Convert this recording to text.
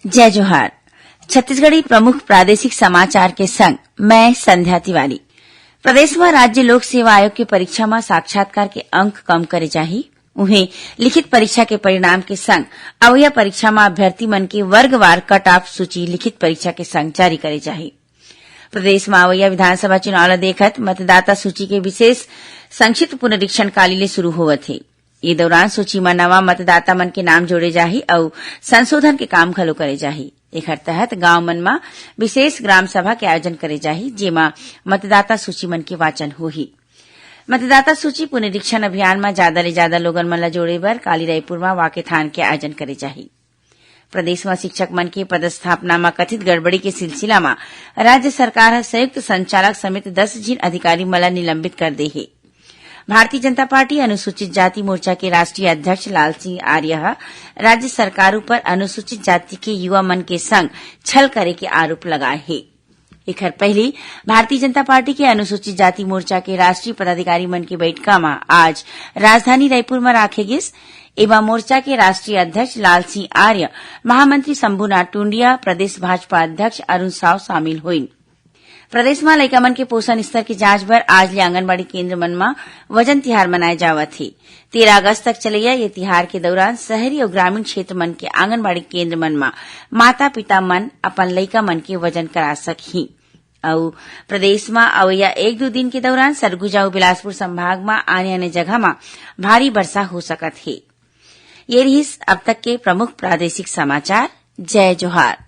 जय जोहार। छत्तीसगढ़ी प्रमुख प्रादेशिक समाचार के संग मैं संध्या तिवारी। प्रदेश में राज्य लोक सेवा आयोग की परीक्षा में साक्षात्कार के अंक कम करे जाही। उन्हें लिखित परीक्षा के परिणाम के संग अवैया परीक्षा में अभ्यर्थी मन के वर्गवार कट ऑफ सूची लिखित परीक्षा के संग जारी करे जाही। प्रदेश में अवैया विधानसभा चुनाव ला देखत मतदाता सूची के विशेष संक्षिप्त पुनरीक्षण कालीले शुरू होवत हे। ये दौरान सूची में नवा मतदाता मन के नाम जोड़े जाही और संशोधन के काम घलो करे जाही। एकर तहत गांव मन में विशेष ग्राम सभा के आयोजन करे जाही, जेमा मतदाता सूची मन के वाचन होही। मतदाता सूची पुनरीक्षण अभियान में ज्यादा ले ज्यादा लोगन मन ला जोड़े बर काली रायपुर में वाकेथान के आयोजन करे जाही। प्रदेश में शिक्षक मन के पदस्थापना में कथित गड़बड़ी के सिलसिला में राज्य सरकार संयुक्त संचालक समिति 10 जिन अधिकारी मन ला निलंबित कर दे हे। भारतीय जनता पार्टी अनुसूचित जाति मोर्चा के राष्ट्रीय अध्यक्ष लाल सिंह आर्य राज्य सरकार पर अनुसूचित जाति के युवा मन के संग छल करे के आरोप लगाए हे। एकर पहले भारतीय जनता पार्टी के अनुसूचित जाति मोर्चा के राष्ट्रीय पदाधिकारी मन के बैठका में आज राजधानी रायपुर में राखे गिस एवं मोर्चा के राष्ट्रीय अध्यक्ष लाल सिंह आर्य, महामंत्री शंभुनाथ टुंडिया, प्रदेश भाजपा अध्यक्ष अरुण साव शामिल हुई। प्रदेश में लइका मन के पोषण स्तर की जांच बर आज ले आंगनबाड़ी केंद्र मन में वजन तिहार मनाए जावत हे। 13 अगस्त तक चलैया ये तिहार के दौरान शहरी और ग्रामीण क्षेत्र मन के आंगनबाड़ी केंद्र मन में माता पिता मन अपन लइका मन के वजन करा सकही। और प्रदेश में अवैया 1-2 दिन के दौरान सरगुजा और बिलासपुर संभाग में आने जगह में भारी वर्षा हो सकत हे। ये रही अब तक के प्रमुख प्रादेशिक समाचार। जय जोहार।